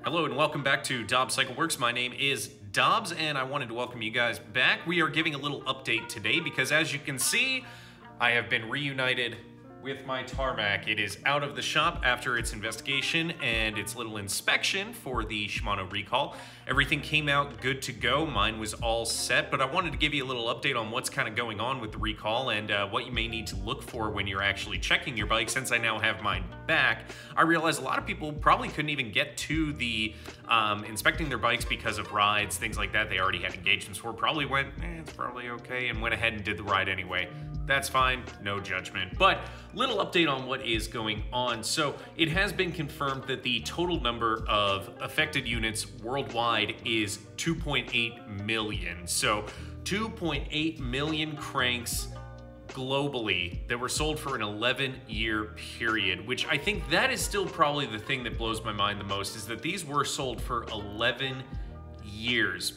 Hello and welcome back to Dobbs Cycle Works. My name is Dobbs and I wanted to welcome you guys back. We are giving a little update today because as you can see, I have been reunited with my tarmac. It is out of the shop after its investigation and its little inspection for the Shimano Recall. Everything came out good to go. Mine was all set, but I wanted to give you a little update on what's kind of going on with the Recall and what you may need to look for when you're actually checking your bike. Since I now have mine back, I realize a lot of people probably couldn't even get to the inspecting their bikes because of rides, things like that. They already had engagements for, probably went, it's probably okay, and went ahead and did the ride anyway. That's fine, no judgment. But little update on what is going on. So it has been confirmed that the total number of affected units worldwide is 2.8 million. So 2.8 million cranks globally that were sold for an 11-year period, which I think that is still probably the thing that blows my mind the most, is that these were sold for 11 years.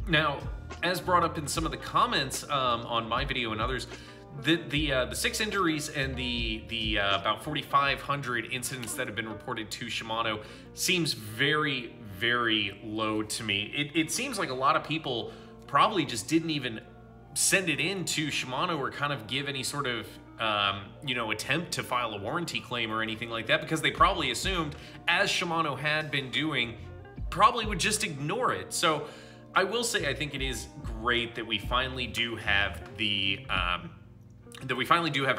Now, as brought up in some of the comments on my video and others, the 6 injuries and the about 4,500 incidents that have been reported to Shimano seems very, very low to me. It seems like a lot of people probably just didn't even send it in to Shimano or kind of give any sort of attempt to file a warranty claim or anything like that, because they probably assumed, as Shimano had been doing, probably would just ignore it. So I will say I think it is great that we finally do have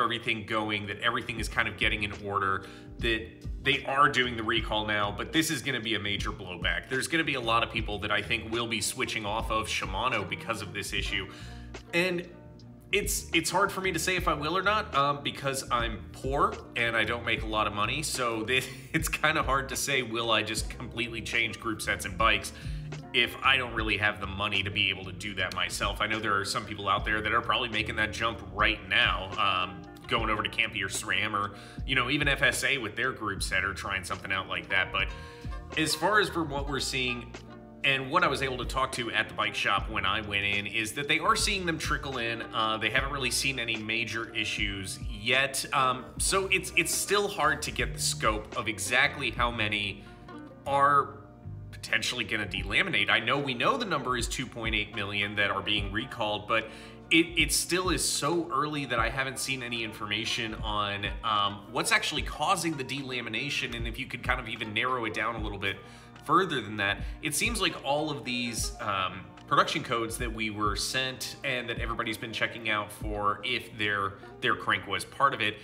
everything going, that everything is kind of getting in order, that they are doing the recall now, but this is going to be a major blowback. There's going to be a lot of people that I think will be switching off of Shimano because of this issue. And it's hard for me to say if I will or not, because I'm poor and I don't make a lot of money. So it's kind of hard to say, will I just completely change group sets and bikes if I don't really have the money to be able to do that myself. I know there are some people out there that are probably making that jump right now, going over to Campy or SRAM or, even FSA with their group set or trying something out like that. But as far as for what we're seeing and what I was able to talk to at the bike shop when I went in, is that they are seeing them trickle in. They haven't really seen any major issues yet. So it's still hard to get the scope of exactly how many are potentially going to delaminate. I know we know the number is 2.8 million that are being recalled, but it still is so early that I haven't seen any information on what's actually causing the delamination, and if you could kind of even narrow it down a little bit further than that. It seems like all of these production codes that we were sent and that everybody's been checking out for if their crank was part of it,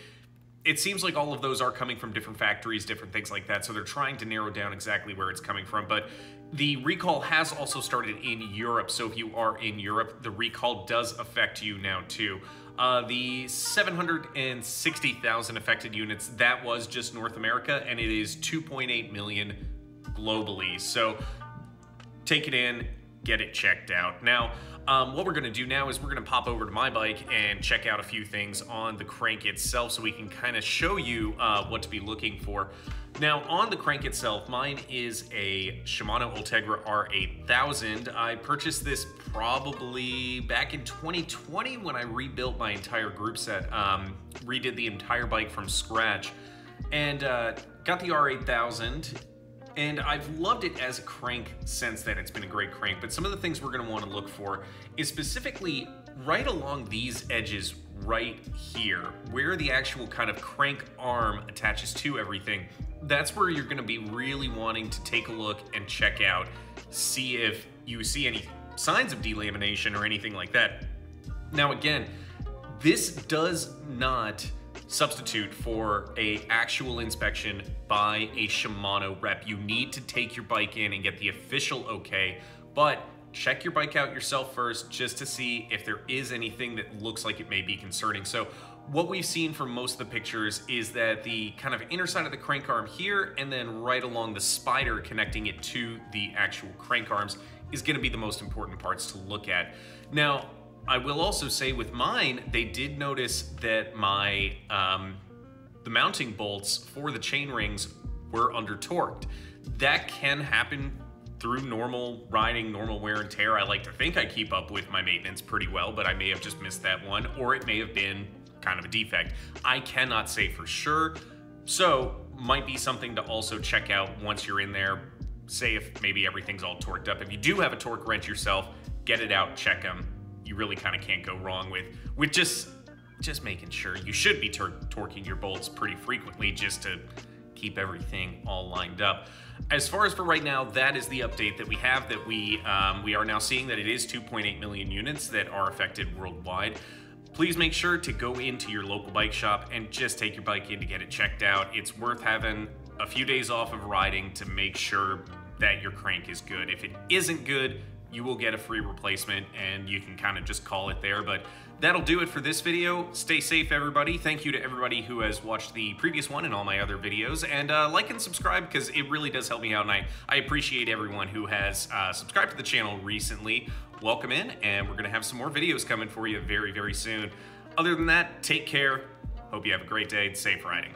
it seems like all of those are coming from different factories, different things like that. So they're trying to narrow down exactly where it's coming from. But the recall has also started in Europe. So if you are in Europe, the recall does affect you now too. The 760,000 affected units, that was just North America, and it is 2.8 million globally. So take it in, get it checked out. Now, what we're going to do now is we're going to pop over to my bike and check out a few things on the crank itself so we can kind of show you what to be looking for. Now, on the crank itself, mine is a Shimano Ultegra R8000. I purchased this probably back in 2020 when I rebuilt my entire group set, redid the entire bike from scratch, and got the R8000. And I've loved it as a crank since then. It's been a great crank, but some of the things we're gonna wanna look for is specifically right along these edges right here, where the actual kind of crank arm attaches to everything. That's where you're gonna be really wanting to take a look and check out, see if you see any signs of delamination or anything like that. Now again, this does not substitute for a actual inspection by a Shimano rep. You need to take your bike in and get the official okay, but check your bike out yourself first just to see if there is anything that looks like it may be concerning. So what we've seen from most of the pictures is that the kind of inner side of the crank arm here and then right along the spider connecting it to the actual crank arms is going to be the most important parts to look at. Now, I will also say with mine, they did notice that my the mounting bolts for the chain rings were under torqued. That can happen through normal riding, normal wear and tear. I like to think I keep up with my maintenance pretty well, but I may have just missed that one, or it may have been kind of a defect. I cannot say for sure, so might be something to also check out once you're in there. say if maybe everything's all torqued up. If you do have a torque wrench yourself, get it out, check them. You really kind of can't go wrong with just making sure. You should be torquing your bolts pretty frequently just to keep everything all lined up. As far as for right now, that is the update that we have, that we are now seeing that it is 2.8 million units that are affected worldwide. Please make sure to go into your local bike shop and just take your bike in to get it checked out. It's worth having a few days off of riding to make sure that your crank is good. If it isn't good, you will get a free replacement and you can kind of just call it there. But that'll do it for this video. Stay safe, everybody. Thank you to everybody who has watched the previous one and all my other videos. And like and subscribe, because it really does help me out. And I appreciate everyone who has subscribed to the channel recently. Welcome in, and we're going to have some more videos coming for you very, very soon. Other than that, take care. Hope you have a great day. Safe riding.